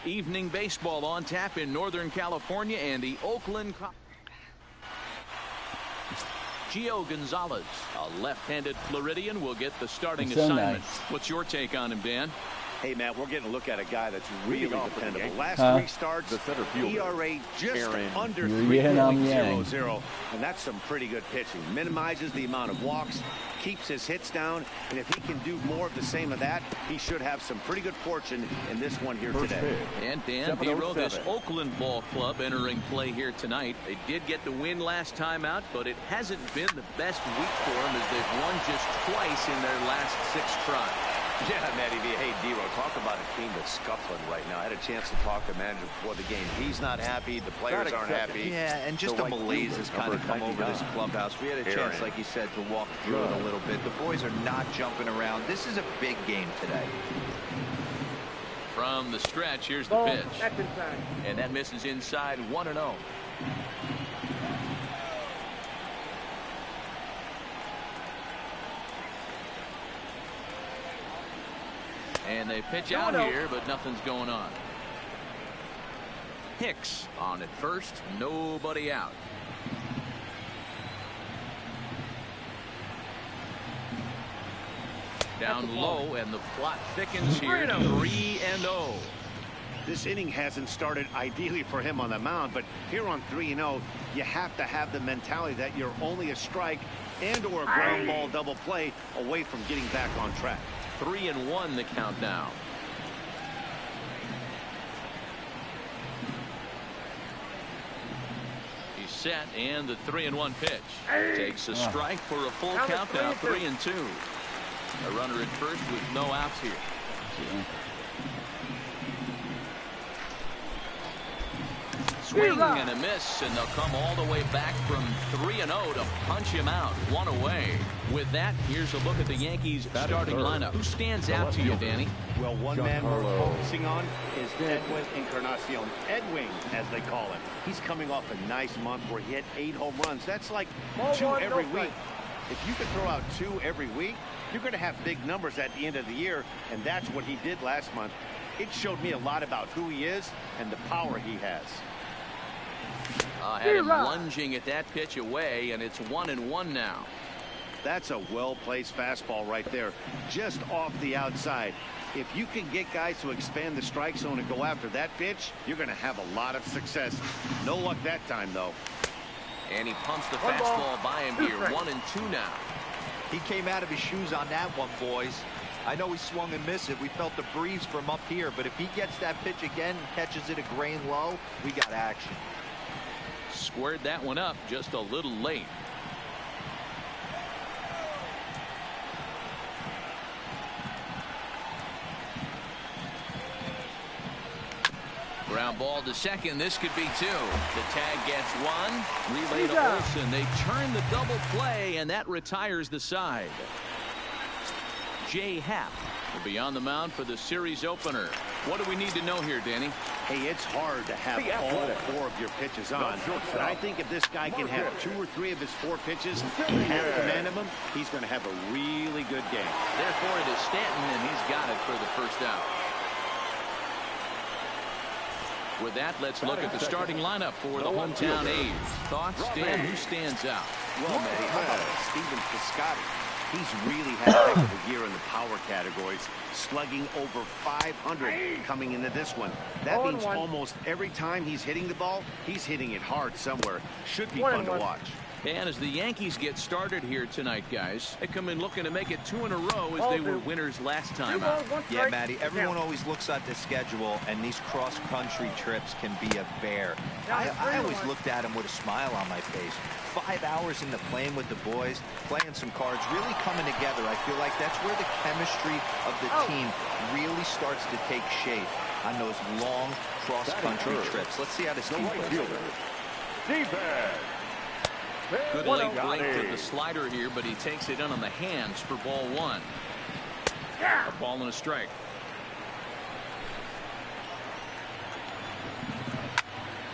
Evening baseball on tap in Northern California and the Oakland. Gio Gonzalez, a left-handed Floridian, will get the starting assignment. Nice. What's your take on him, Dan? Hey, Matt, we're getting a look at a guy that's really dependable. Last three starts, the center fielder, ERA just under Yang. 3.00, and that's some pretty good pitching. Minimizes the amount of walks, keeps his hits down, and if he can do more of the same of that, he should have some pretty good fortune in this one here today. And Dan Biro, this Oakland ball club entering play here tonight. They did get the win last time out, but it hasn't been the best week for them as they've won just twice in their last 6 tries. Yeah, Matty V. Hey, Dero, talk about a team that's scuffling right now. I had a chance to talk to the manager before the game. He's not happy. The players aren't happy. Yeah, and just a malaise has kind of come over this clubhouse. We had a chance, like you said, to walk through it a little bit. The boys are not jumping around. This is a big game today. From the stretch, here's the pitch. And that misses inside 1-0. And they pitch out here, but nothing's going on. Hicks on at first, nobody out. Down low, and the plot thickens here. 3-0. This inning hasn't started ideally for him on the mound, but here on 3-0, you have to have the mentality that you're only a strike and or a ground ball double play away from getting back on track. 3-1 the count now. He's set, and the 3-1 pitch takes a strike for a full count now. 3-2. A runner at first with no outs here. Swing and a miss, and they'll come all the way back from 3-0 to punch him out. 1 away. With that, here's a look at the Yankees starting lineup. Who stands out to you, Danny? Well, one man we're focusing on is Edwin Encarnacion. Edwin, as they call him. He's coming off a nice month where he hit 8 home runs. That's like 2 every week. If you could throw out 2 every week, you're going to have big numbers at the end of the year, and that's what he did last month. It showed me a lot about who he is and the power he has. Had him lunging at that pitch away, and it's 1-1 now. That's a well-placed fastball right there, just off the outside. If you can get guys to expand the strike zone and go after that pitch, you're going to have a lot of success. No luck that time, though. And he pumps the fastball by him here. 1-2 now. He came out of his shoes on that one, boys. I know he swung and missed it. We felt the breeze from up here, but if he gets that pitch again and catches it a grain low, we got action. Squared that one up just a little late. Ground ball to second. This could be 2. The tag gets 1. Relay to Olsen. They turn the double play, and that retires the side. Jay Happ will be on the mound for the series opener. What do we need to know here, Danny? Hey, it's hard to have all 4 of your pitches on, but I think if this guy can have 2 or 3 of his 4 pitches and have command of them, he's going to have a really good game. Therefore, it is Stanton, and he's got it for the first out. With that, let's look at the starting lineup for the hometown A's. Thoughts, Dan? Who stands out? Well, Matty, how about Stephen Piscotty? He's really had a heck of a year in the power categories, slugging over 500 coming into this one. That means almost every time he's hitting the ball, he's hitting it hard somewhere. Should be fun to watch. And as the Yankees get started here tonight, guys, they come in looking to make it 2 in a row as they were winners last time out. Yeah, Matty, everyone always looks at the schedule, and these cross-country trips can be a bear. I always looked at them with a smile on my face. 5 hours into playing with the boys, playing some cards, really coming together. I feel like that's where the chemistry of the team really starts to take shape on those long cross-country trips. Let's see how this team plays. Good late blink to the slider here, but he takes it in on the hands for ball 1. A ball and a strike.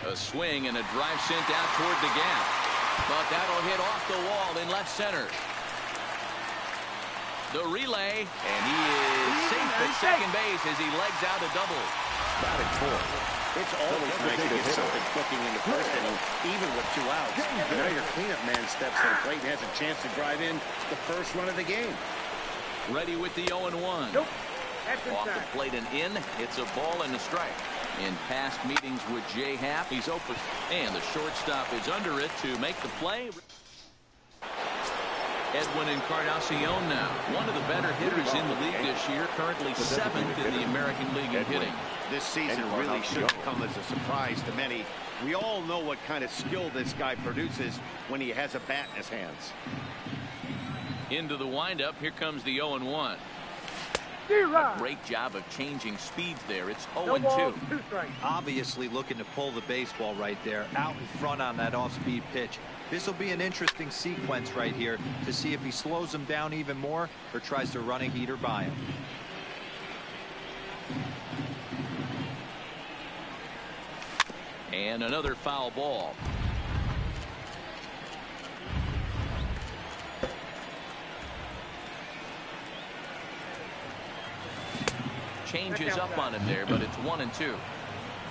A swing and a drive sent out toward the gap. But that'll hit off the wall in left center. The relay, and he is safe at second base as he legs out a double. Batting fourth. It's always nice to get something cooking in the first inning, even with 2 outs. You know your cleanup man steps to the plate and has a chance to drive in the first run of the game. Ready with the 0-1. Nope. Off the plate and in. It's a ball and a strike. In past meetings with Jay Happ, he's open. And the shortstop is under it to make the play. Edwin Encarnacion now, one of the better hitters in the league this year, currently 7th in the American League in hitting. This season really shouldn't come as a surprise to many. We all know what kind of skill this guy produces when he has a bat in his hands. Into the windup, here comes the 0-1. A great job of changing speeds there. It's 0-2. Obviously looking to pull the baseball right there, out in front on that off-speed pitch. This will be an interesting sequence right here to see if he slows him down even more or tries to run a heater by him. And another foul ball. Changes up on him there, but it's 1-2.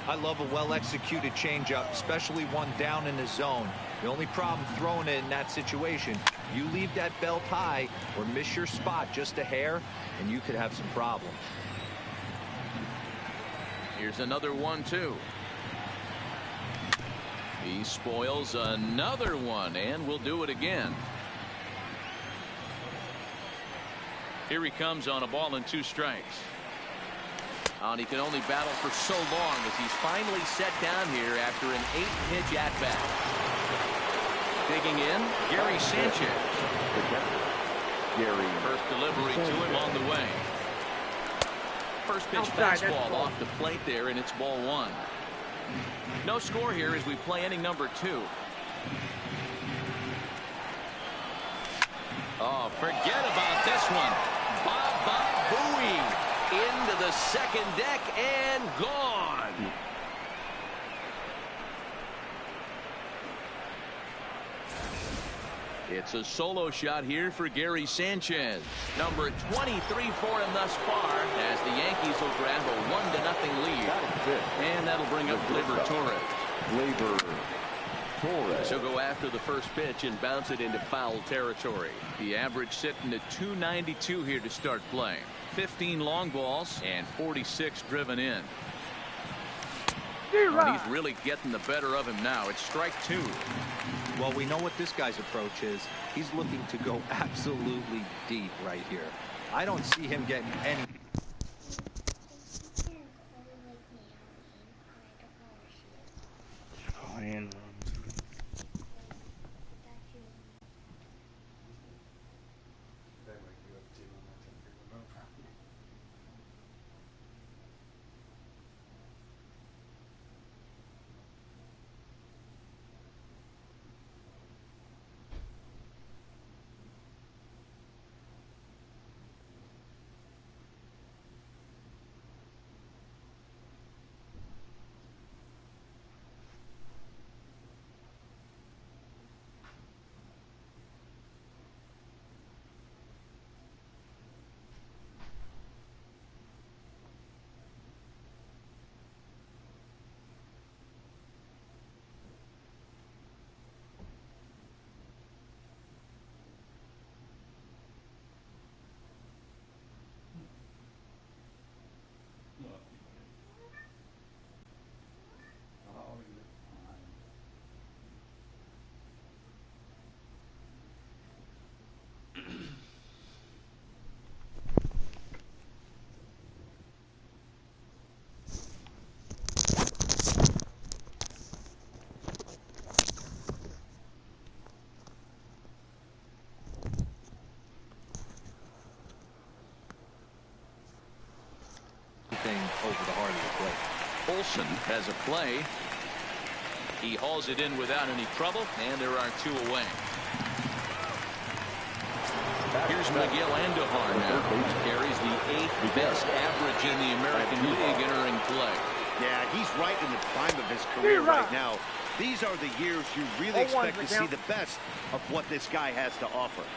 I love a well-executed changeup, especially one down in the zone. The only problem throwing it in that situation, you leave that belt high or miss your spot just a hair, and you could have some problems. Here's another 1-2. He spoils another one, and will do it again. Here he comes on a ball and 2 strikes. And he can only battle for so long as he's finally set down here after an 8-pitch at-bat. Digging in, Gary Sanchez. First delivery to him on the way. First pitch fastball off the plate there, and it's ball 1. No score here as we play inning number 2. Oh, forget about this one. Baba Booey into the second deck and gone. It's a solo shot here for Gary Sanchez. Number 23 for him thus far as the Yankees will grab a 1-0 lead. And that'll bring up Gleyber Torres. She'll go after the first pitch and bounce it into foul territory. The average sitting at 292 here to start play. 15 long balls and 46 driven in. And he's really getting the better of him now. It's strike 2. Well, we know what this guy's approach is. He's looking to go absolutely deep right here. I don't see him getting any. Over the heart of the plate. Olsen has a play. He hauls it in without any trouble, and there are 2 away. Here's Miguel Andujar now. He carries the 8th best average in the American League entering play. Yeah, he's right in the prime of his career right now. These are the years you really expect to see the best of what this guy has to offer.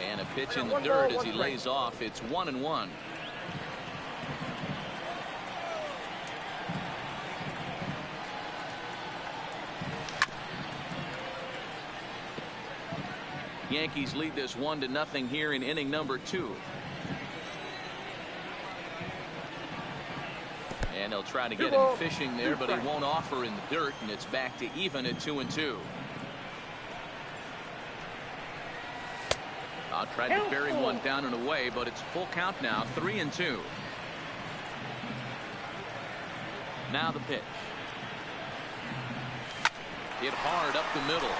And a pitch in the dirt as he lays off. It's 1-1. Yankees lead this 1-0 here in inning number 2. And they'll try to get him fishing there, but he won't offer in the dirt, and it's back to even at 2-2. I'll try to bury one down and away, but it's full count now, 3-2. Now the pitch. Hit hard up the middle,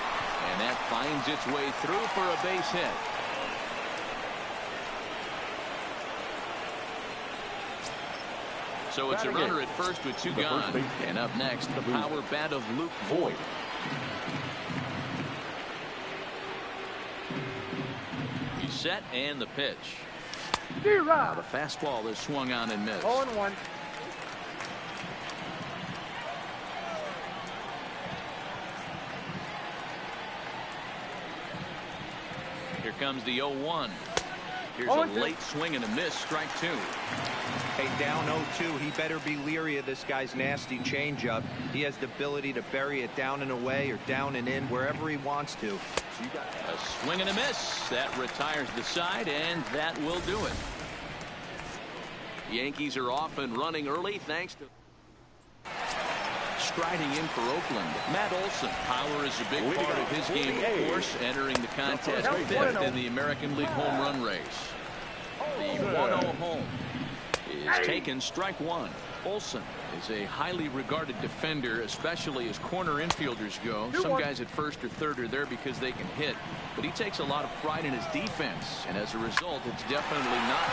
and that finds its way through for a base hit. So it's a runner at first with 2 gone. And up next, the power bat of Luke Voigt. He's set, and the pitch. Now the fastball is swung on and missed. 0-1. Here comes the 0-1. Here's a late swing and a miss, strike 2. Hey, down 0-2, he better be leery of this guy's nasty changeup. He has the ability to bury it down and away or down and in, wherever he wants to. So you got a swing and a miss. That retires the side, and that will do it. The Yankees are off and running early thanks to striding in for Oakland, Matt Olson. Power is a big part of his game, of course, entering the contest 5th in the American League home run race. The 1-0 home is taken, strike 1. Olson is a highly regarded defender, especially as corner infielders go. Some guys at first or third are there because they can hit, but he takes a lot of pride in his defense, and as a result, it's definitely not.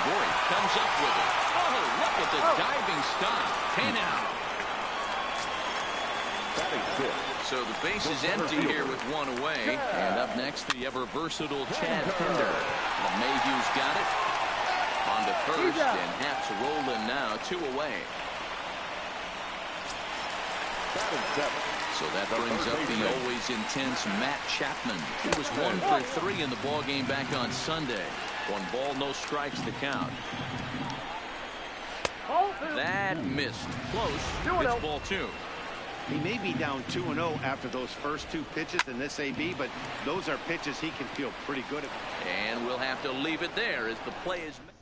Boy, comes up with it. Oh, look at the diving stop. Hey now. So the base is empty here with 1 away. And up next, the ever-versatile Chad Pinder. LeMahieu's got it. On to first, and Haps rolling now, 2 away. So that brings up the always intense Matt Chapman. He was 1 for 3 in the ballgame back on Sunday. 1 ball, no strikes to count. That missed. Close. It's ball 2. He may be down 2-0 after those first 2 pitches in this AB, but those are pitches he can feel pretty good at. And we'll have to leave it there as the play is made.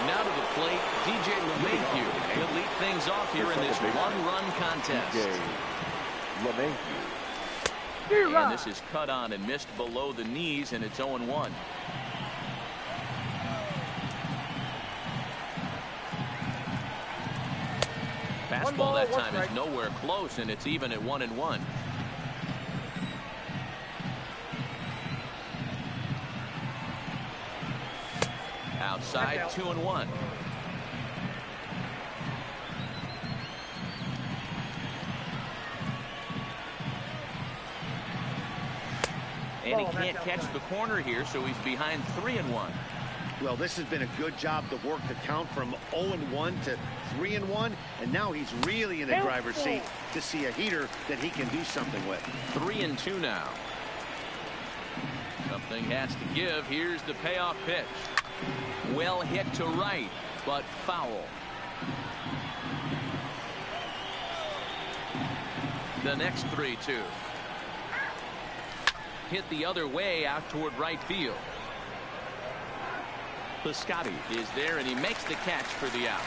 Now to the plate, DJ LeMahieu. He'll lead things off here in this 1-run contest. And this is cut on and missed below the knees, and it's 0-1. Fastball that time is nowhere close, and it's even at 1-1. Outside, 2-1. And he can't catch the corner here, so he's behind 3-1. Well, this has been a good job to work the count from 0-1 to 3-1, and now he's really in the driver's seat to see a heater that he can do something with. 3-2 now. Something has to give. Here's the payoff pitch. Well hit to right, but foul. The next 3-2. Hit the other way out toward right field. Piscotty is there, and he makes the catch for the out.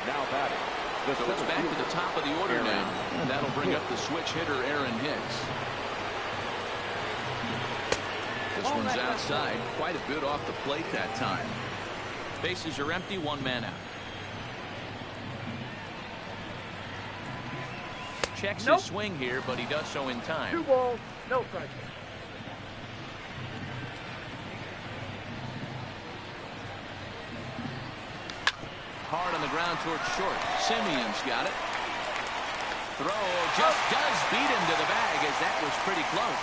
Now batting. So it's back to the top of the order now, and that'll bring up the switch hitter, Aaron Hicks. This one's outside, quite a bit off the plate that time. Bases are empty, 1 man out. Checks his swing here, but he does so in time. 2 balls, no strikes. Hard on the ground towards short. Simeon's got it. Throw just does beat him to the bag, as that was pretty close.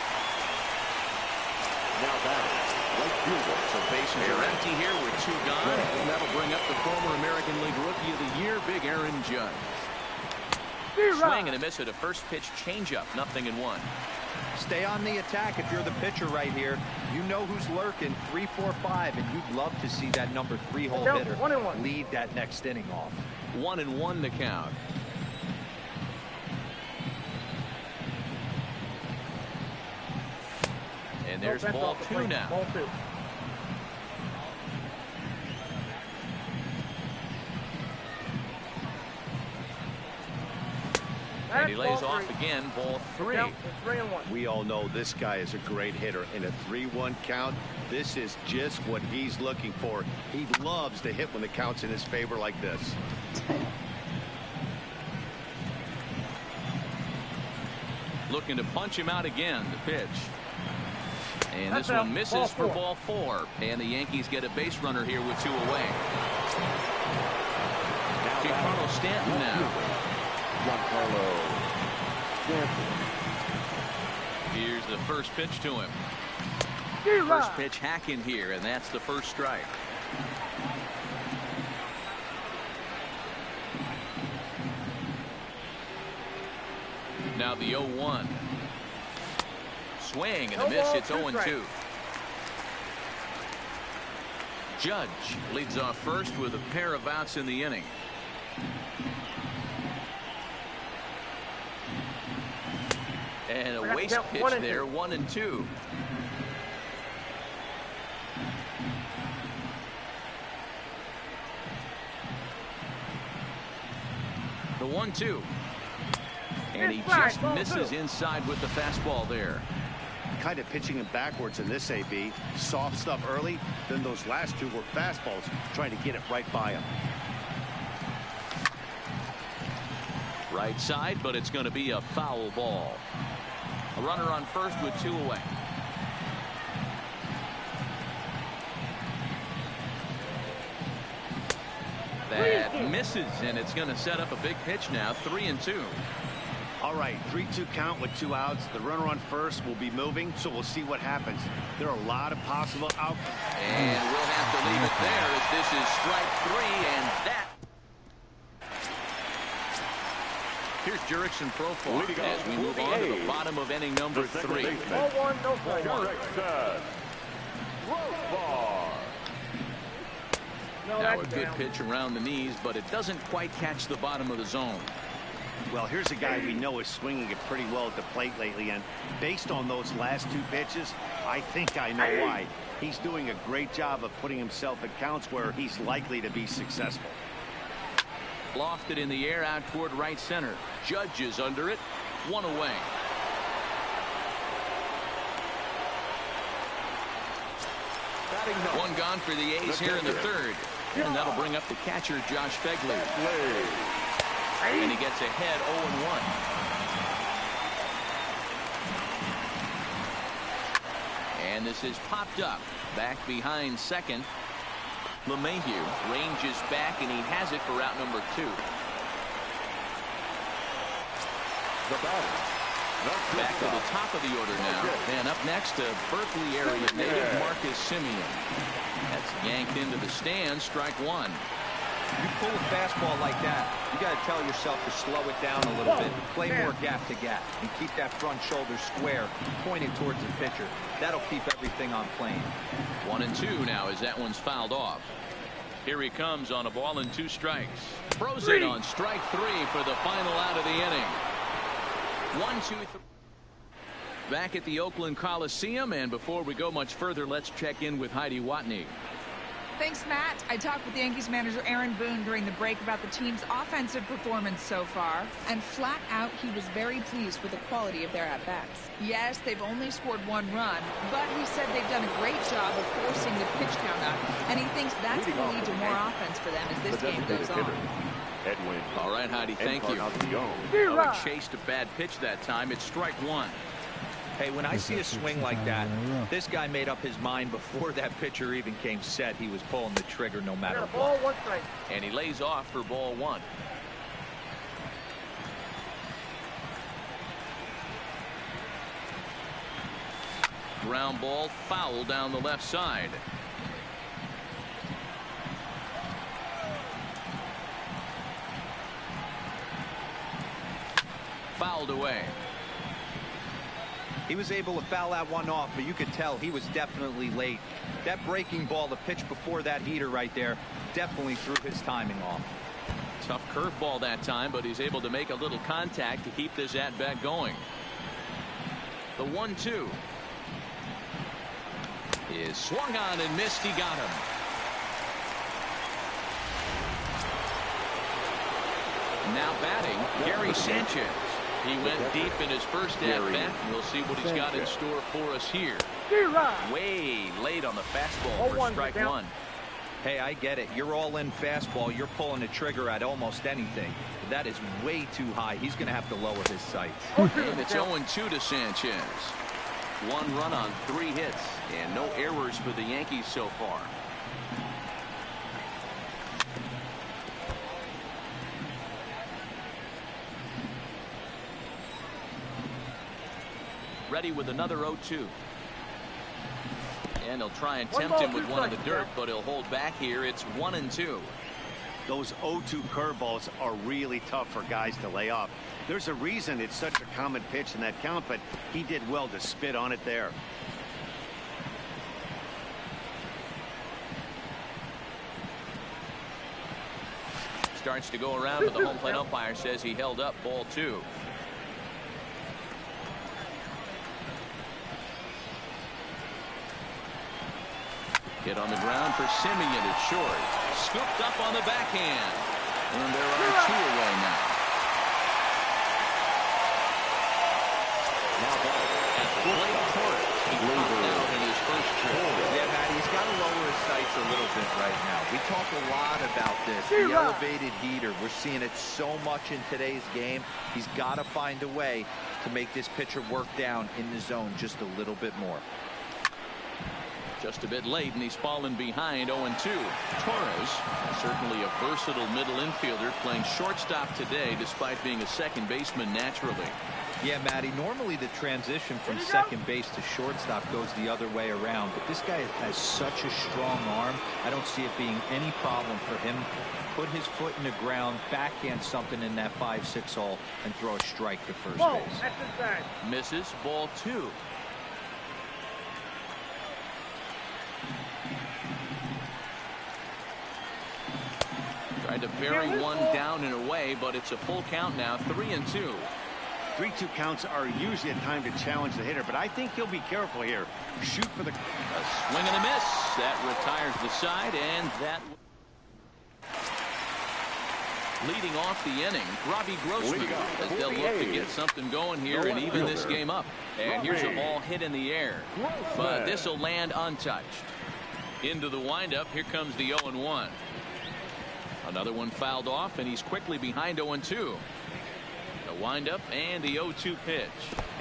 Now batting. Right fielder. So bases are empty here with 2 gone, and that'll bring up the former American League Rookie of the Year, Big Aaron Judge. Swing and a miss at a first pitch changeup. 0-1. Stay on the attack if you're the pitcher right here. You know who's lurking, 3, 4, 5, and you'd love to see that number 3 hole hitter lead that next inning off. 1-1 the count. And there's ball 2 now. Ball 2. And he lays off again. Ball 3. 3-1. We all know this guy is a great hitter. In a 3-1 count, this is just what he's looking for. He loves to hit when the count's in his favor like this. Looking to punch him out again. The pitch. And this one misses for ball 4. And the Yankees get a base runner here with 2 away. Giancarlo Stanton now. Giancarlo Stanton. Here's the first pitch to him. First pitch hacking here, and that's the first strike. Now the 0-1. Swing and a miss. It's 0-2. Judge leads off first with a pair of outs in the inning. And a waste pitch there, 1-2. The 1-2. And he just misses inside with the fastball there. Kind of pitching him backwards in this AB. Soft stuff early, then those last 2 were fastballs, trying to get it right by him. Right side, but it's going to be a foul ball. A runner on first with 2 away. That misses, and it's going to set up a big pitch now. 3-2. All right, 3-2 count with 2 outs. The runner on first will be moving, so we'll see what happens. There are a lot of possible outcomes. And we'll have to leave it there as this is strike 3, and that. Here's Jurickson Profar as we move on to the bottom of inning number 3. Ball 1, no strike. Now a good pitch around the knees, but it doesn't quite catch the bottom of the zone. Well, here's a guy we know is swinging it pretty well at the plate lately, and based on those last 2 pitches, I think I know why. He's doing a great job of putting himself at counts where he's likely to be successful. Lofted in the air out toward right center. Judge is under it. 1 away. One gone for the A's here in the 3rd. And that'll bring up the catcher, Josh Fegley. And he gets ahead 0-1. And this is popped up. Back behind second. LeMahieu ranges back, and he has it for out number 2. Back to the top of the order now. And up next to Berkeley area native Marcus Simeon. That's yanked into the stands. Strike 1. You pull a fastball like that, you got to tell yourself to slow it down a little bit. Play more gap to gap and keep that front shoulder square, pointed towards the pitcher. That'll keep everything on plane. 1-2 now as that one's fouled off. Here he comes on a ball and 2 strikes. Throws it on strike 3 for the final out of the inning. 1-2-3. Back at the Oakland Coliseum, and before we go much further, let's check in with Heidi Watney. Thanks, Matt. I talked with Yankees manager Aaron Boone during the break about the team's offensive performance so far, and flat out he was very pleased with the quality of their at-bats. Yes, they've only scored 1 run, but he said they've done a great job of forcing the pitch count up, and he thinks that's going to lead to more offense for them as this game goes on. All right, Heidi, thank you. Well, he chased a bad pitch that time. It's strike 1. Hey, when I see a swing like that, this guy made up his mind before that pitcher even came set. He was pulling the trigger no matter what. Ball 1 strike. And he lays off for ball 1. Ground ball foul down the left side. fouled away. He was able to foul that one off, but you could tell he was definitely late. That breaking ball, the pitch before that heater right there, definitely threw his timing off. Tough curveball that time, but he's able to make a little contact to keep this at-bat going. The 1-2 is swung on and missed. He got him. Now batting, Gary Sanchez. He went deep in his first at-bat. We'll see what he's got in store for us here. Way late on the fastball for strike one. Hey, I get it. You're all in fastball. You're pulling the trigger at almost anything. That is way too high. He's going to have to lower his sights. And it's 0-2 to Sanchez. 1 run on 3 hits and no errors for the Yankees so far. Ready with another 0-2. And he'll try and tempt him with one in the dirt, but he'll hold back here. It's 1-2. Those 0-2 curveballs are really tough for guys to lay off. There's a reason it's such a common pitch in that count, but he did well to spit on it there. Starts to go around, but the home plate umpire says he held up ball 2. Hit on the ground for Simeon. It's short. Scooped up on the backhand. And there are 2 away now. At the plate, Torres. He popped out in his first trip. Yeah, Matt, he's got to lower his sights a little bit right now. We talk a lot about this. The elevated heater. We're seeing it so much in today's game. He's got to find a way to make this pitcher work down in the zone just a little bit more. Just a bit late, and he's fallen behind 0-2. Torres, certainly a versatile middle infielder, playing shortstop today despite being a second baseman naturally. Yeah, Matty, normally the transition from second base to shortstop goes the other way around, but this guy has such a strong arm. I don't see it being any problem for him. Put his foot in the ground, backhand something in that 5-6 hole, and throw a strike to first base. Misses, ball 2. Tried to bury one down and away, but it's a full count now. 3-2. 3-2 counts are usually a time to challenge the hitter, but I think he'll be careful here. Shoot for the... A swing and a miss. That retires the side, and that... Leading off the inning, Robbie Grossman, as they'll look to get something going here and even this game up. And here's a ball hit in the air, but this will land untouched. Into the windup, here comes the 0-1. Another one fouled off, and he's quickly behind 0-2. The windup and the 0-2 pitch.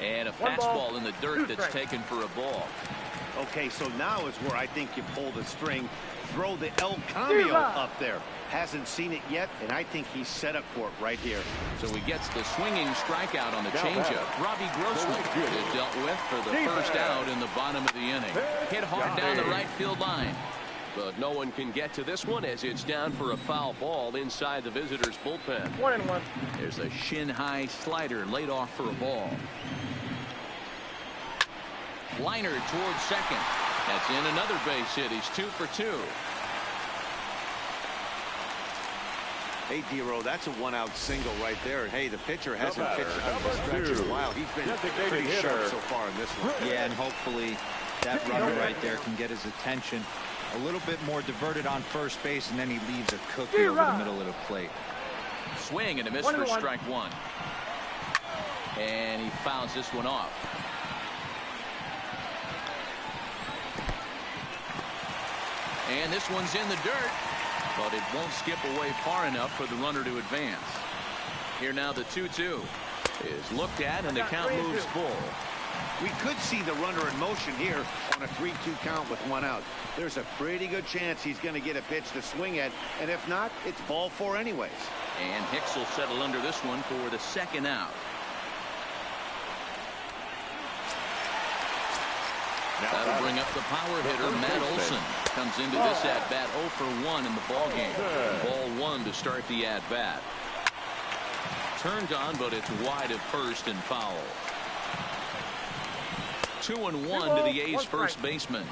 And a fastball in the dirt that's taken for a ball. Okay, so now is where I think you pull the string. Throw the El Cambio up there. Hasn't seen it yet, and I think he's set up for it right here. So he gets the swinging strikeout on the changeup. Robbie Grossman is dealt with for the first out in the bottom of the inning. Hit hard down the right field line. But no one can get to this one as it's down for a foul ball inside the visitors' bullpen. 1-1. There's a shin-high slider laid off for a ball. Liner towards second. That's in another base hit. He's 2 for 2. Hey, D-Row, that's a one-out single right there. And, hey, the pitcher hasn't pitched on the stretch in a while. He's been pretty sharp so far in this one. Yeah, and hopefully that runner right there can get his attention. A little bit more diverted on first base, and then he leaves a cookie over the middle of the plate. Swing and a miss for strike 1. And he fouls this one off. And this one's in the dirt, but it won't skip away far enough for the runner to advance. Here now the 2-2 is looked at, and the count moves full. We could see the runner in motion here on a 3-2 count with 1 out. There's a pretty good chance he's going to get a pitch to swing at, and if not, it's ball 4 anyways. And Hicks will settle under this one for the second out. That'll bring up the power hitter, Matt Olson. Comes into this at-bat 0 for 1 in the ballgame. Ball 1 to start the at-bat. Turned on, but it's wide at first and foul. 2-1 to the A's first baseman.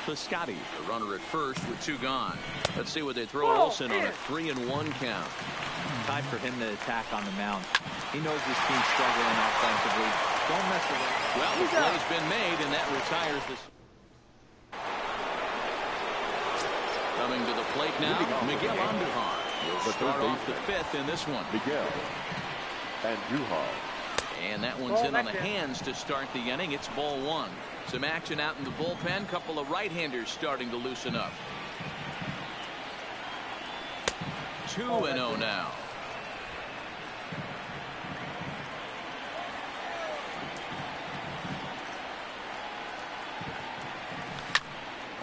Piscotty, the runner at first with 2 gone. Let's see what they throw Olsen on a 3-1 count. Time for him to attack on the mound. He knows his team's struggling offensively. Don't mess with it. Well, the play's been made, and that retires this. Coming to the plate now, Miguel Andujar will start off the 5th in this one. Miguel Andujar. And that one's in on the hands to start the inning. It's ball 1. Some action out in the bullpen. Couple of right-handers starting to loosen up. 2-0 now.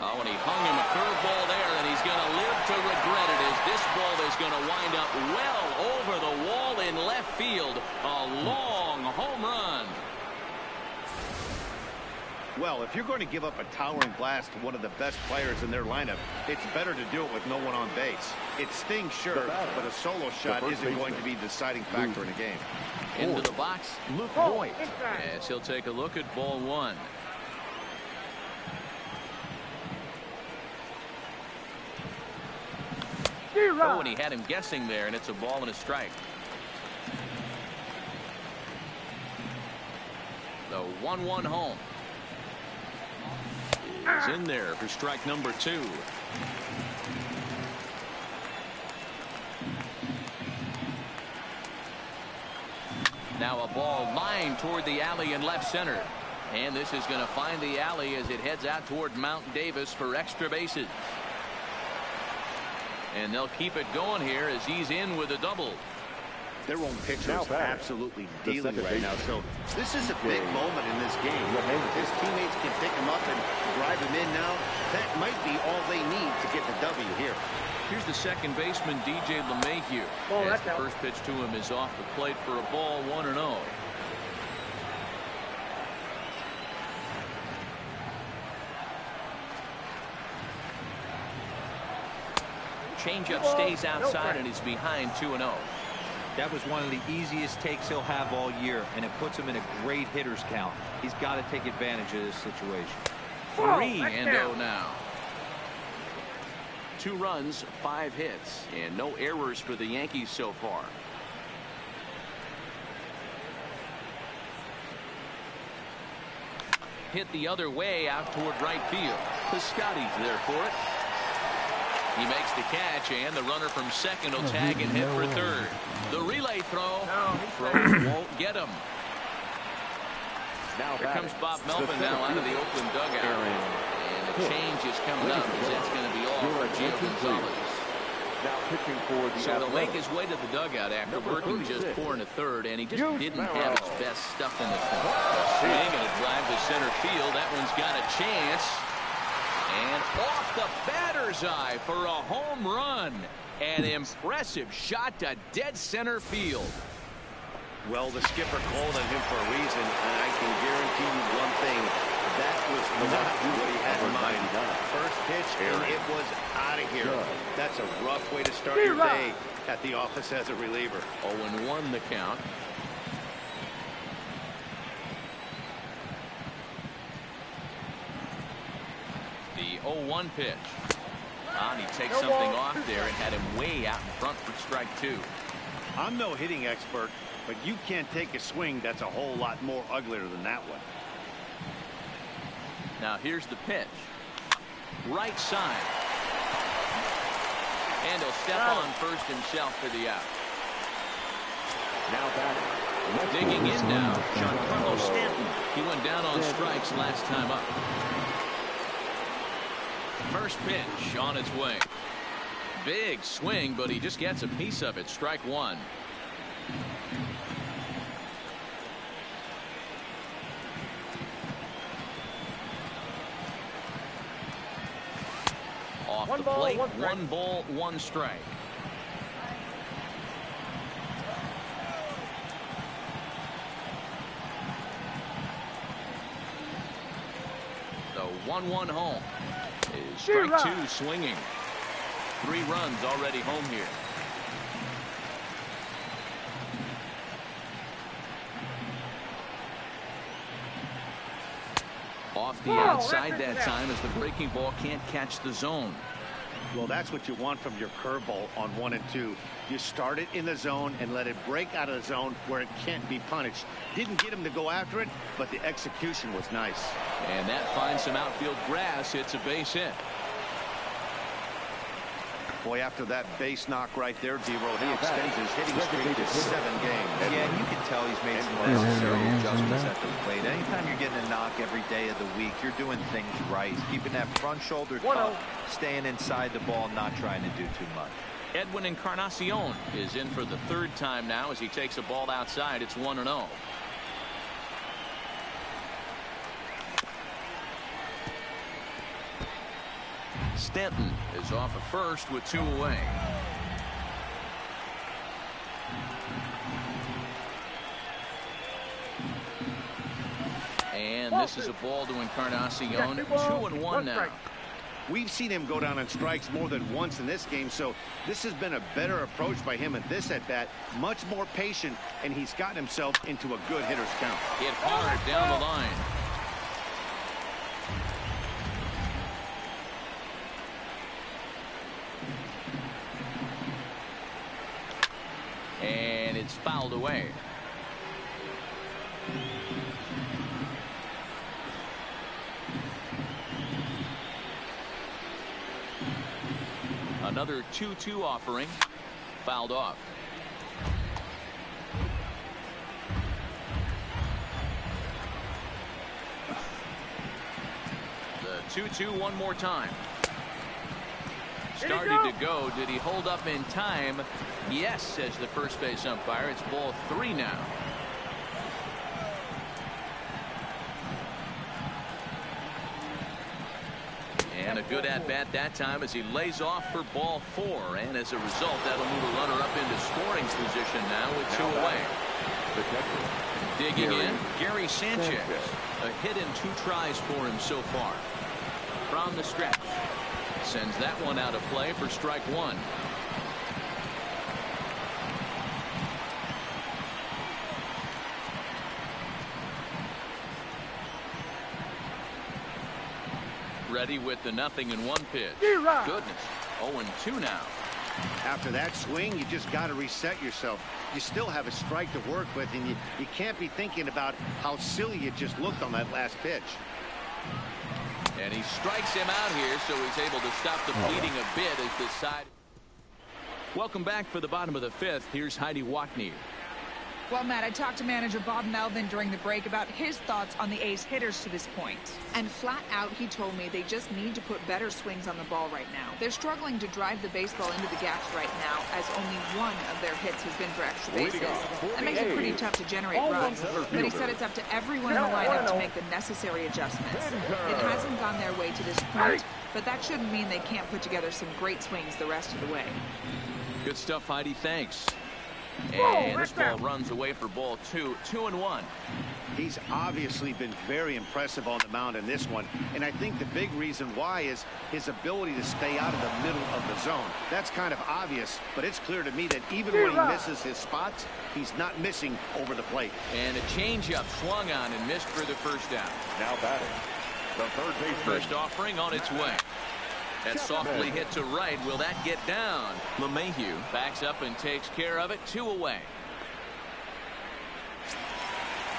Oh, and he hung him a curveball there, and he's going to live to regret it as this ball is going to wind up well over the wall in left field. A long home run. Well, if you're going to give up a towering blast to one of the best players in their lineup, it's better to do it with no one on base. It stings, sure, but a solo shot isn't going to be the deciding factor in a game. Into the box, Luke Voigt. Yes, he'll take a look at ball 1. Oh, and he had him guessing there, and it's a ball and a strike. The 1-1 home is in there for strike number 2. Now a ball lined toward the alley in left center. And this is going to find the alley as it heads out toward Mount Davis for extra bases. And they'll keep it going here as he's in with a double. Their own pitcher is absolutely dealing right now. So this is a big moment in this game. If his teammates can pick him up and drive him in now, that might be all they need to get the W here. Here's the second baseman, DJ LeMahieu. As the first pitch to him is off the plate for a ball, 1-0. Changeup stays outside and is behind 2-0. That was one of the easiest takes he'll have all year, and it puts him in a great hitter's count. He's got to take advantage of this situation. 3-0 now. 2 runs, 5 hits, and no errors for the Yankees so far. Hit the other way out toward right field. Piscotty's there for it. He makes the catch, and the runner from second will tag and hit for third. The relay throw. Won't get him. Here comes Bob Melvin now out of the Oakland dugout. And the change is coming up as that's going to be all for Gio Gonzalez. Now pitching for the So he'll make his way to the dugout after working just 4 1/3, and he just didn't have his best stuff in this one. A swing and a drive to center field. That one's got a chance. And off the batter's eye for a home run. An impressive shot to dead center field. Well, the skipper called on him for a reason, and I can guarantee you one thing. That was not what he had in mind. First pitch, and it was out of here. That's a rough way to start your day at the office as a reliever. 0-1 the count. The 0-1 pitch. And he takes something off there and had him way out in front for strike 2. I'm no hitting expert, but you can't take a swing that's a whole lot more uglier than that one. Now here's the pitch. Right side. And he'll step on first himself for the out. Now back. Digging in now, Giancarlo Stanton. He went down on strikes last time up. First pitch on its way. Big swing, but he just gets a piece of it. Strike 1. Off the plate, 1 ball, 1 strike. The 1-1 home. Is strike 2 swinging. 3 runs already home here. the outside that time as the breaking ball can't catch the zone. Well, that's what you want from your curveball on 1 and 2. You start it in the zone and let it break out of the zone where it can't be punished. Didn't get him to go after it, but the execution was nice. And that finds some outfield grass. It's a base hit. Boy, after that base knock right there, D-Roll, he extends his hitting streak to 7 games. Yeah, you can tell he's made some necessary adjustments at the plate. Anytime you're getting a knock every day of the week, you're doing things right. Keeping that front shoulder tucked, staying inside the ball, not trying to do too much. Edwin Encarnacion is in for the 3rd time now as he takes a ball outside. It's 1-0. Stanton is off at first with 2 away. And this is a ball to Encarnacion. 2-1 now. We've seen him go down on strikes more than once in this game, so this has been a better approach by him at this at-bat. Much more patient, and he's gotten himself into a good hitter's count. Hit hard down the line. And it's fouled away. Another 2-2 offering. Fouled off. The 2-2 one more time. Started to go. Did he hold up in time? Yes, says the first base umpire. It's ball 3 now. And a good at-bat that time as he lays off for ball 4. And as a result, that'll move a runner up into scoring position now with 2 away. Digging in, Gary Sanchez. A hit in 2 tries for him so far. From the stretch. Sends that one out of play for strike 1. Ready with the 0-1 pitch. Goodness. 0-2 now. After that swing, you just got to reset yourself. You still have a strike to work with, and you can't be thinking about how silly you just looked on that last pitch. And he strikes him out here, so he's able to stop the bleeding a bit as the side. Welcome back for the bottom of the 5th. Here's Heidi Watney. Well, Matt, I talked to manager Bob Melvin during the break about his thoughts on the A's hitters to this point. And flat out, he told me they just need to put better swings on the ball right now. They're struggling to drive the baseball into the gaps right now, as only 1 of their hits has been for extra bases. That makes it pretty tough to generate runs. But he said it's up to everyone in the lineup to make the necessary adjustments. It hasn't gone their way to this point, but that shouldn't mean they can't put together some great swings the rest of the way. Good stuff, Heidi. Thanks. And this ball runs away for ball 2. 2-1. He's obviously been very impressive on the mound in this one, and I think the big reason why is his ability to stay out of the middle of the zone. That's kind of obvious, but it's clear to me that even when he misses his spots, he's not missing over the plate. And a changeup swung on and missed for the first down. Now batting, the third baseman. First offering on its way. That softly hit to right. Will that get down? LeMahieu backs up and takes care of it. 2 away.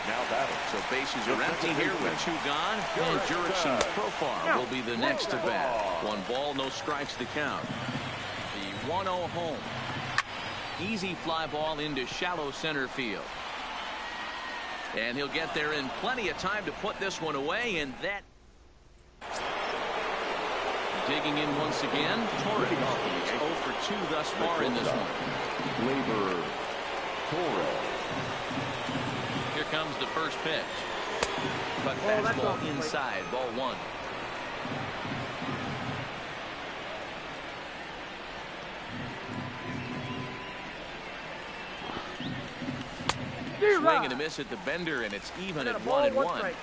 Now batting. So bases are empty here with 2 gone. And Jurickson Profar will be the next to bat. 1 ball, no strikes to count. The 1-0 home. Easy fly ball into shallow center field. And he'll get there in plenty of time to put this one away. And that. Digging in once again, Torres. He's 0 for 2 thus far in this one. Labor Torres. Here comes the first pitch. Cut fastball inside, ball 1. Swing and a miss at the bender, and it's even at 1-1.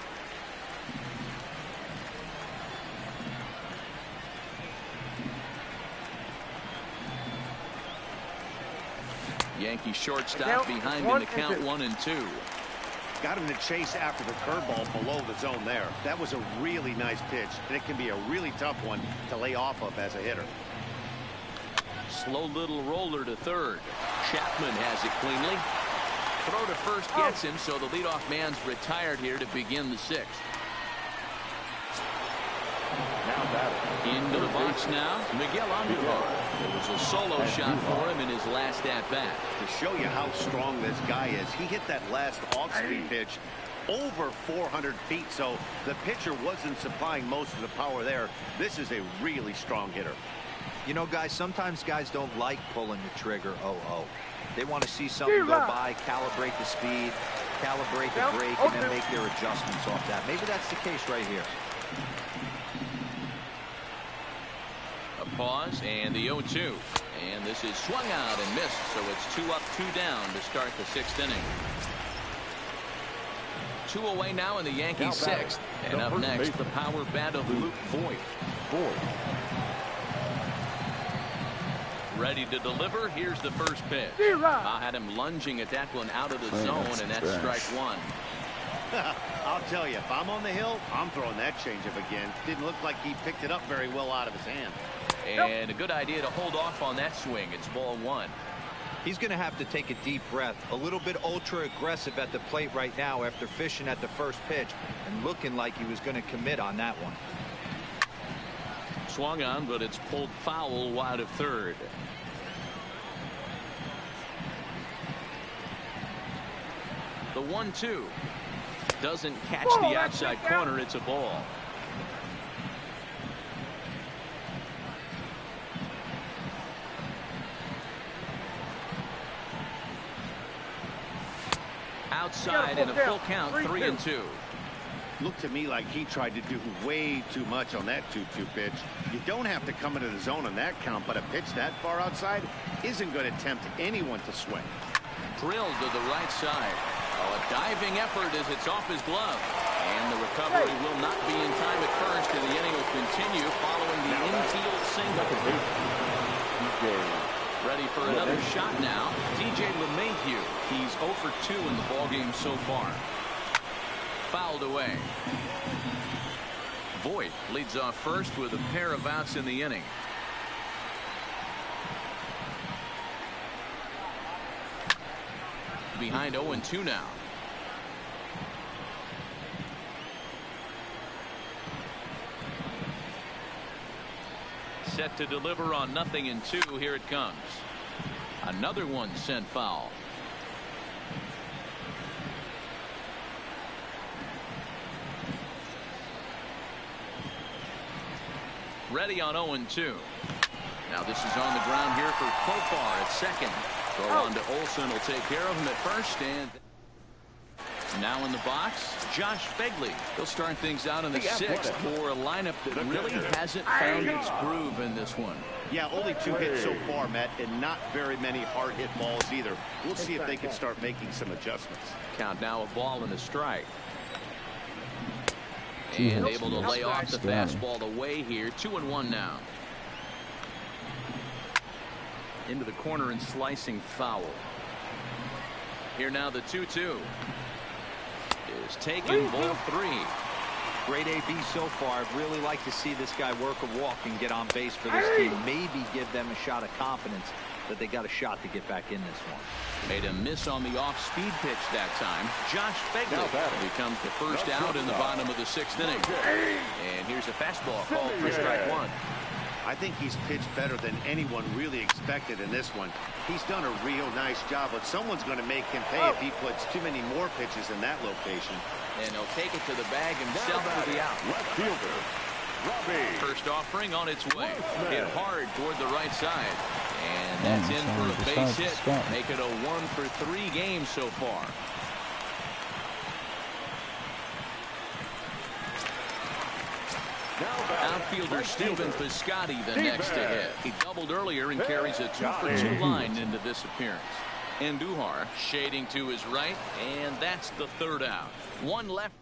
Yankee shortstop behind in the count 1-2. Got him to chase after the curveball below the zone there. That was a really nice pitch, and it can be a really tough one to lay off of as a hitter. Slow little roller to third. Chapman has it cleanly. Throw to first gets him, so the leadoff man's retired here to begin the sixth. Now batting. Into the box now, Miguel Andujar. It was a solo shot for him in his last at-bat. To show you how strong this guy is, he hit that last off-speed pitch over 400 feet, so the pitcher wasn't supplying most of the power there. This is a really strong hitter. You know, guys, sometimes guys don't like pulling the trigger 0-0. They want to see something go by, calibrate the speed, calibrate the brake, and then make their adjustments off that. Maybe that's the case right here. A pause and the 0-2. And this is swung out and missed, so it's 2 up, 2 down to start the sixth inning. 2 away now in the Yankees sixth. And up next, the power bat of Luke Voit. Ready to deliver. Here's the first pitch. I had him lunging at that one out of the zone, and that's strike one. I'll tell you, if I'm on the hill, I'm throwing that changeup again. Didn't look like he picked it up very well out of his hand. And a good idea to hold off on that swing. It's ball one. He's going to have to take a deep breath. A little bit ultra aggressive at the plate right now after fishing at the first pitch and looking like he was going to commit on that one. Swung on, but it's pulled foul wide of third. The 1-2 doesn't catch the outside corner. It's a ball. Outside in a full count, 3-2. Looked to me like he tried to do way too much on that 2-2 pitch. You don't have to come into the zone on that count, but a pitch that far outside isn't going to tempt anyone to swing. Drilled to the right side. Oh, a diving effort as it's off his glove. And the recovery will not be in time at first, and the inning will continue following the infield single. Ready for another shot now. DJ LeMahieu. He's 0 for 2 in the ballgame so far. Fouled away. Voit leads off first with a pair of outs in the inning. Behind 0-2 now. Set to deliver on 0-2. Here it comes. Another one sent foul. Ready on 0-2. Now this is on the ground here for Kopar at second. Throw on to Olsen will take care of him at first, and now in the box, Josh Begley. He'll start things out in the sixth for a lineup that really hasn't found its groove in this one. Yeah, only 2 hits so far, Matt, and not very many hard hit balls either. We'll see if they can start making some adjustments. Count now, a ball and a strike. And able to lay off the fastball away here. 2-1 now. Into the corner and slicing foul. Here now the 2-2 is taken, ball 3. Great AB so far. I'd really like to see this guy work a walk and get on base for this team. Maybe give them a shot of confidence that they got a shot to get back in this one. Made a miss on the off-speed pitch that time. Josh Begley becomes the first out in the bottom of the sixth inning. And here's a fastball called for strike one. I think he's pitched better than anyone really expected in this one. He's done a real nice job, but someone's going to make him pay if he puts too many more pitches in that location. And he'll take it to the bag himself for the out. Left fielder, Robbie. First offering on its way. Hit hard toward the right side. And that's in for a base hit. Make it a 1 for 3 games so far. Outfielder Stephen Piscotty the next to hit. He doubled earlier and carries a 2 for 2 line into this appearance. Andujar shading to his right, and that's the third out. One left.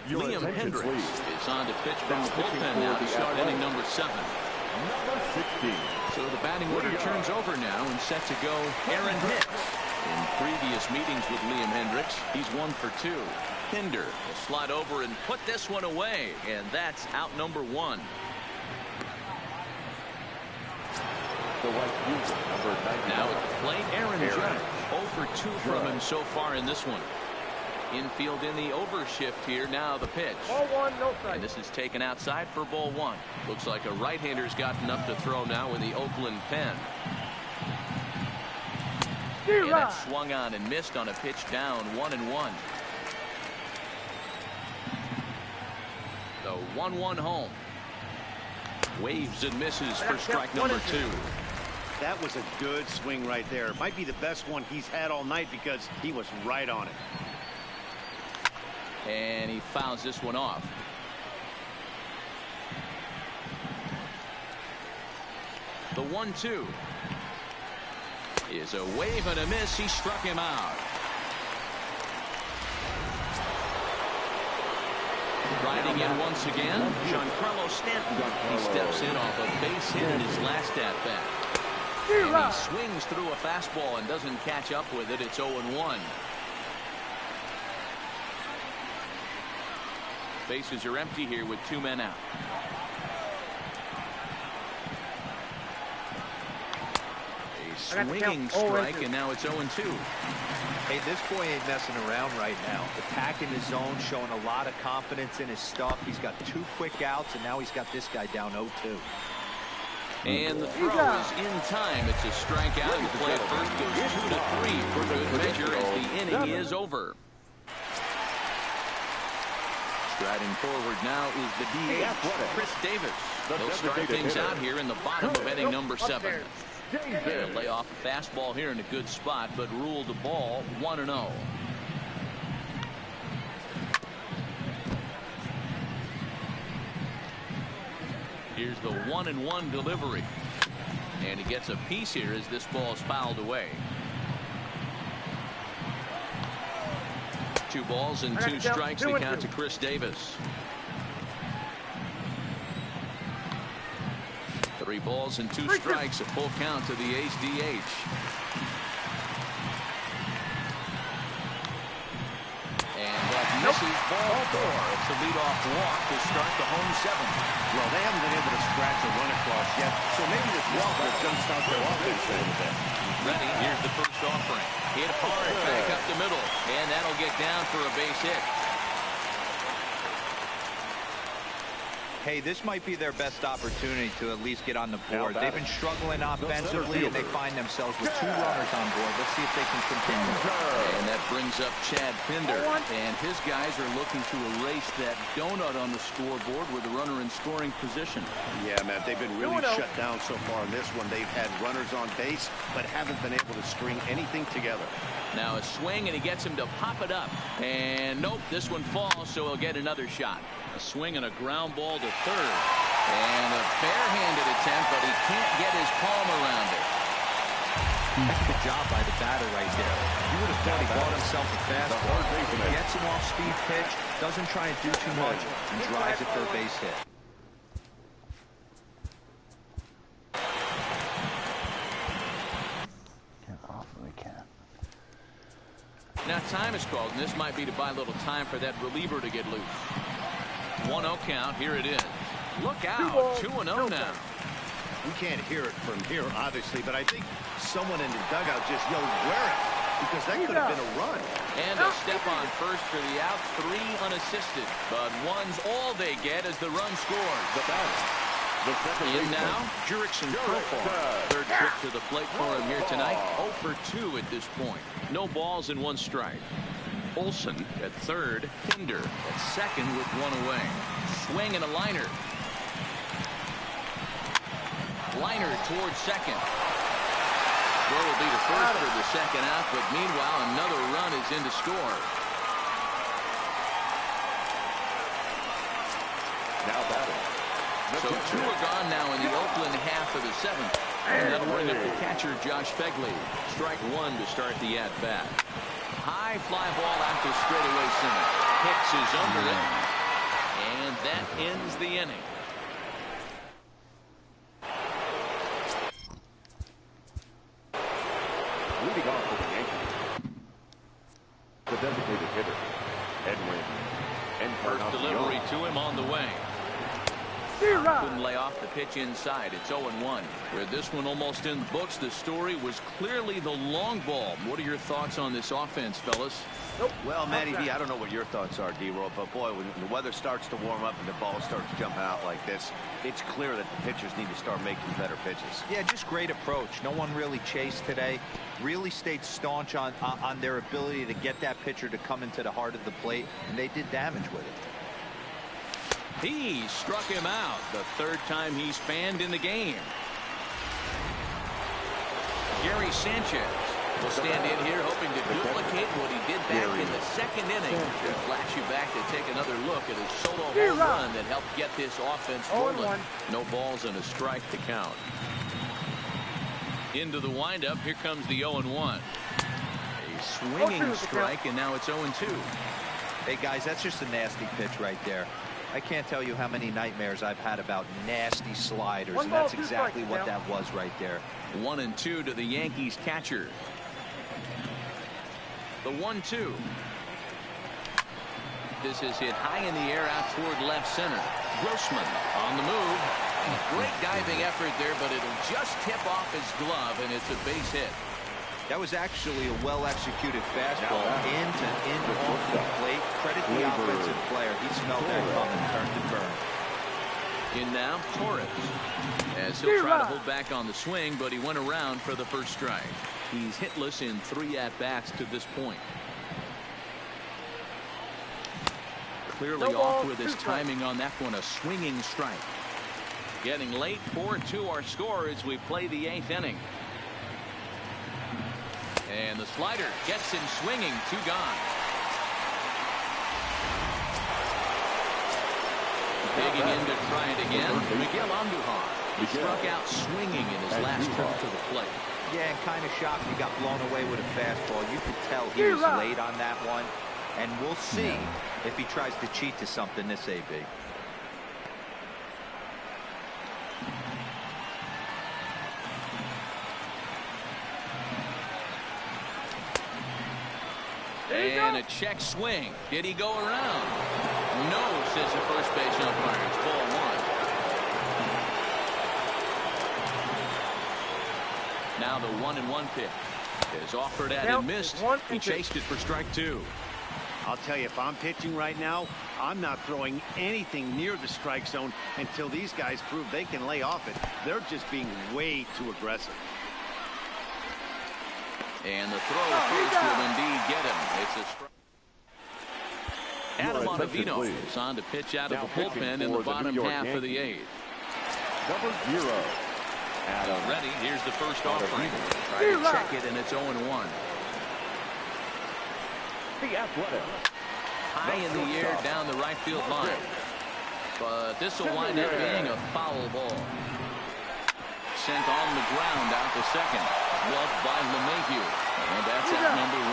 Liam Hendricks is on to pitch from the bullpen now to start inning number 7. Number 16. So the batting order turns over now and set to go Aaron Hicks. In previous meetings with Liam Hendricks, he's 1 for 2. Pinder will slide over and put this one away, and that's out number 1. The right user, number 99. Now at the plate, Aaron Judge. 0 for 2 from him so far in this one. Infield in the overshift here. Now the pitch. Ball 1, no strike. And this is taken outside for ball 1. Looks like a right-hander's got enough to throw now with the Oakland pen. And that swung on and missed on a pitch down, 1-1. The 1-1 home. Waves and misses for strike number 2. That was a good swing right there. It might be the best one he's had all night because he was right on it. And he fouls this one off. The 1-2 is a wave and a miss. He struck him out. Riding in once again, Giancarlo Stanton. He steps in off a base hit in his last at-bat. And he swings through a fastball and doesn't catch up with it. It's 0-1. Bases are empty here with 2 men out. A swinging strike, and now it's 0-2. Hey, this boy ain't messing around right now. Attacking his zone, showing a lot of confidence in his stuff. He's got 2 quick outs, and now he's got this guy down 0-2. And the throw is in time. It's a strikeout. The play at first goes 2-3 for good measure as the inning is over. Striding forward now is the DH, Chris Davis. They'll start things out here in the bottom of inning number 7. They'll lay off a fastball here in a good spot, but ruled the ball 1-0. Here's the 1-1 delivery. And he gets a piece here as this ball is fouled away. 2 balls and 2 strikes to count to Chris Davis. 3 balls and 2 strikes, a full count to the ace DH. And that misses ball 4. It's the leadoff walk to start the home 7th. Well, they haven't been able to scratch a run across yet, so maybe this walk will jumpstart their offense a little bit. Ready, here's the first offering. Hit hard back up the middle, and that'll get down for a base hit. Hey, this might be their best opportunity to at least get on the board. They've been struggling offensively, and they find themselves with 2 runners on board. Let's see if they can continue. And that brings up Chad Pinder. And his guys are looking to erase that donut on the scoreboard with a runner in scoring position. Yeah, Matt, they've been really shut down so far in this one. They've had runners on base, but haven't been able to string anything together. Now a swing, and he gets him to pop it up. And nope, this one falls, so he'll get another shot. A swing and a ground ball to third. And a bare-handed attempt, but he can't get his palm around it. That's a good job by the batter right there. You would have thought he bought himself a fastball. He gets him off speed pitch, doesn't try and do too much, and drives it for a base hit. Now time is called, and this might be to buy a little time for that reliever to get loose. 1-0 count. Here it is. Look out. 2-0 now. We can't hear it from here, obviously, but I think someone in the dugout just yelled, "Wear it," because that could have been a run. And a step on first for the out. 3 unassisted, but 1's all they get as the run scores. The batter. The second in now, Jurickson Profar. Third trip to the plate for him here tonight. 0 for 2 at this point. No balls and 1 strike. Olsen at third. Pinder at second with 1 away. Swing and a liner. Liner towards second. Throw will be to first for the second out, but meanwhile another run is in to score. Now batting. So 2 are gone now in the Oakland half of the 7th. And that'll bring up the catcher, Josh Begley. Strike 1 to start the at-bat. High fly ball out to straightaway center. Hicks is under it. And that ends the inning. Leading off for the Yankees, the designated hitter, Edwin. First delivery to him on the way. Couldn't lay off the pitch inside. It's 0-1. With this one almost in the books, the story was clearly the long ball. What are your thoughts on this offense, fellas? Well, Matty V, I don't know what your thoughts are, D-Roll, but boy, when the weather starts to warm up and the ball starts jumping out like this, it's clear that the pitchers need to start making better pitches. Yeah, just great approach. No one really chased today. Really stayed staunch on their ability to get that pitcher to come into the heart of the plate, and they did damage with it. He struck him out the third time he's fanned in the game. Gary Sanchez will stand in here hoping to duplicate what he did back in the second inning. To flash you back to take another look at his solo home run that helped get this offense rolling. No balls and a strike to count. Into the windup, here comes the 0-1. A swinging strike, and now it's 0-2. Hey guys, that's just a nasty pitch right there. I can't tell you how many nightmares I've had about nasty sliders, and that's exactly what that was right there. 1-2 to the Yankees catcher. The 1-2. This is hit high in the air out toward left center. Grossman on the move. Great diving effort there, but it'll just tip off his glove, and it's a base hit. That was actually a well-executed fastball in off the plate. Credit the offensive player. He smelled that coming, turned and burned. In now, Torres. As he'll try to hold back on the swing, but he went around for the first strike. He's hitless in 3 at-bats to this point. Clearly off with his timing on that one, a swinging strike. Getting late, 4-2 our score as we play the 8th inning. And the slider gets him swinging, 2 gone. Digging in to try it again, Miguel Andujar. He struck out swinging in his last trip to the plate. Yeah, and kind of shocked he got blown away with a fastball. You could tell he was late on that one. And we'll see if he tries to cheat to something this AB. And a check swing. Did he go around? No, says the first base umpire. It's ball 1. Now the 1-1 pitch is offered at and missed. He chased it for strike 2. I'll tell you, if I'm pitching right now, I'm not throwing anything near the strike zone until these guys prove they can lay off it. They're just being way too aggressive. And the throw first will indeed get him. It's a strike. Adam Ottavino is on to pitch out of the bullpen in the bottom half of the 8th. Number 0. Adam ready. Here's the first offering. Try to check it, and it's 0-1. The Athletic. High in the air down the right field line. But this will wind up being a foul ball. Sent on the ground out to second. Gloved by LeMahieu. And that's at number 1.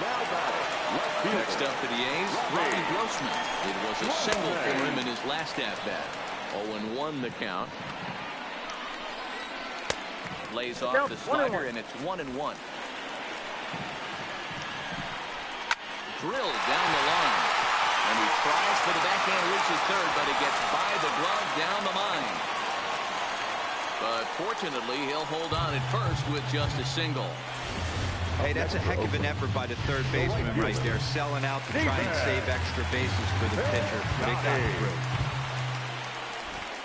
Now batting. Next up for the A's, Robbie Grossman. It was a single for him in his last at-bat. 0-1 the count. Lays off the slider, and it's 1-1. Drilled down the line. And he tries for the backhand, reaches third, but it gets by the glove down the line. But fortunately, he'll hold on at first with just a single. Hey, that's a heck of an effort by the third baseman right there, selling out to try and save extra bases for the pitcher. They got through.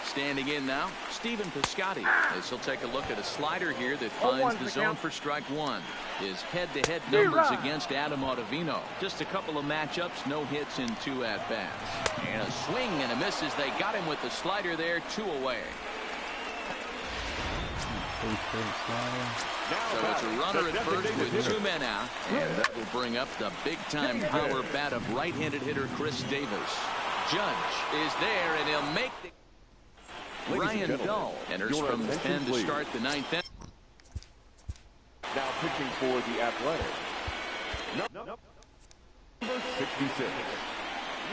Standing in now, Stephen Piscotty, as he'll take a look at a slider here that finds the zone for strike 1. His head-to-head numbers against Adam Ottavino. Just a couple of matchups, no hits in 2 at-bats. And a swing and a miss as they got him with the slider there, 2 away. So it's a runner at first with 2 men out, and that will bring up the big-time power bat of right-handed hitter Chris Davis. Judge is there, and he'll make the... Ryan Dull enters from the pen to start the 9th inning. Now pitching for the Athletic. Number 66.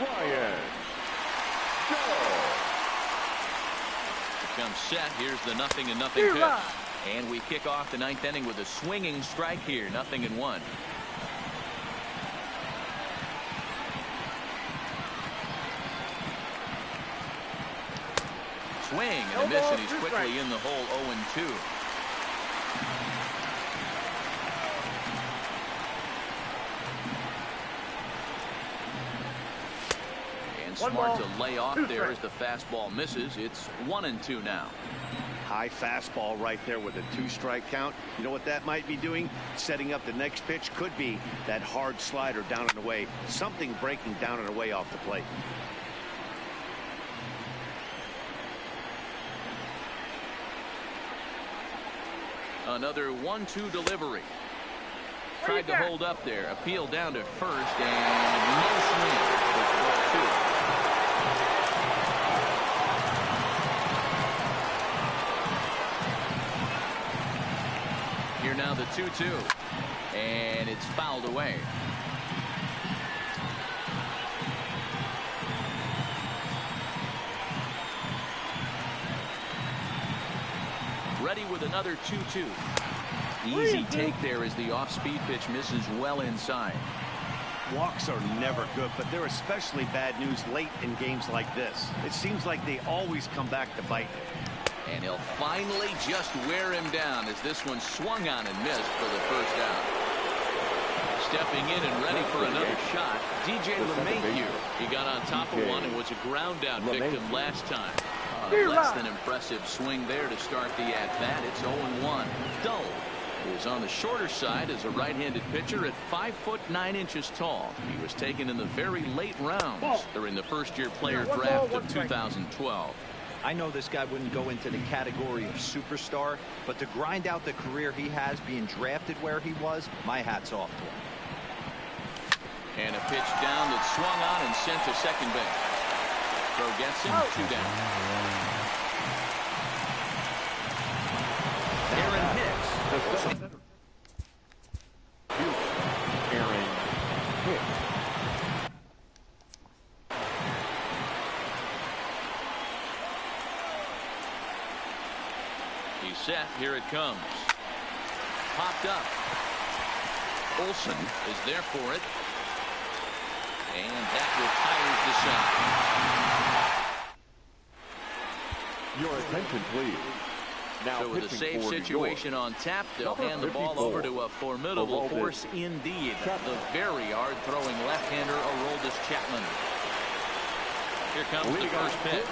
Ryan Dull. comes set. Here's the 0-0 pitch. And we kick off the 9th inning with a swinging strike here. 0-1. Swing and a miss, and he's quickly in the hole. 0-2. And smart to lay off there as the fastball misses. It's 1-2 now. High fastball right there with a 2-strike count. You know what that might be doing? Setting up the next pitch. Could be that hard slider down and away. Something breaking down and away off the plate. Another 1-2 delivery. Tried to hold up there. Appeal down to first, and no swing. It's ball 2. Here now the 2-2, and it's fouled away. Ready with another 2-2. Easy take there as the off-speed pitch misses well inside. Walks are never good, but they're especially bad news late in games like this. It seems like they always come back to bite. And he'll finally just wear him down as this one swung on and missed for the first out. Stepping in and ready for another shot, DJ LeMahieu. He got on top of one and was a ground out victim last time. Less than impressive swing there to start the at-bat. It's 0-1. Dull is on the shorter side as a right-handed pitcher at 5'9" tall. He was taken in the very late rounds during the first-year player draft of 2012. I know this guy wouldn't go into the category of superstar, but to grind out the career he has being drafted where he was, my hat's off to him. And a pitch down that swung on and sent to second base. Throw gets him, 2 down. Aaron Hicks. Aaron Hicks. He's set. Here it comes. Popped up. Olsen is there for it. And that retires the side. Your attention, please. Now so with a safe situation on tap, they'll hand the ball over to a formidable force indeed. The very hard-throwing left-hander, Aroldis Chapman. Here comes the first pitch.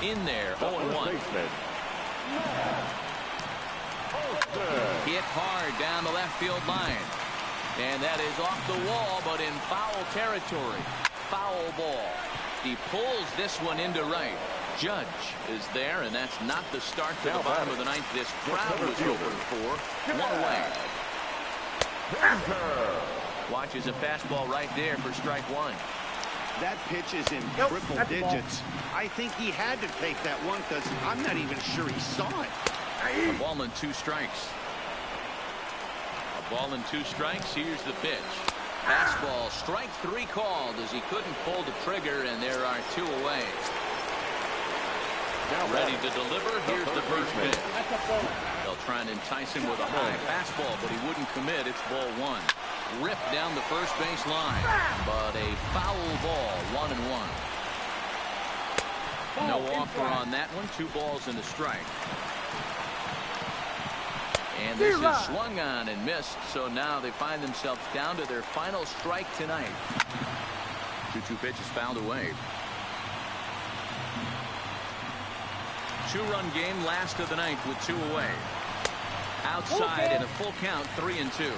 In there, 0-1. Hit hard down the left field line. And that is off the wall, but in foul territory. Foul ball. He pulls this one into right. Judge is there, and that's not the start to the bottom of the 9th. This crowd was hoping for. 1 away. Watches a fastball right there for strike 1. That pitch is in triple digits. I think he had to take that one because I'm not even sure he saw it. A ball and 2 strikes. A ball and 2 strikes. Here's the pitch. Fastball, strike 3 called as he couldn't pull the trigger, and there are 2 away. Now ready to deliver. Here's the first pitch. They'll try and entice him with a high fastball, but he wouldn't commit. It's ball 1. Ripped down the first base line, but a foul ball. 1-1. No offer on that one. 2 balls and a strike. And this is swung on and missed, so now they find themselves down to their final strike tonight. 2-2 pitch is fouled away. 2-run game, last of the 9th with 2 away. Outside in a full count, 3-2.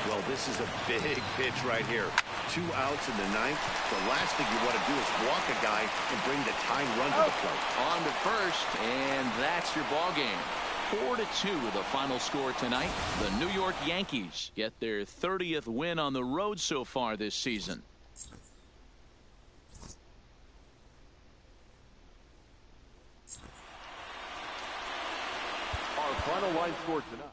Well, this is a big pitch right here. 2 outs in the 9th. The last thing you want to do is walk a guy and bring the tying run to the plate. On to first, and that's your ball game. 4-2 the final score tonight. The New York Yankees get their 30th win on the road so far this season. Our final line score tonight.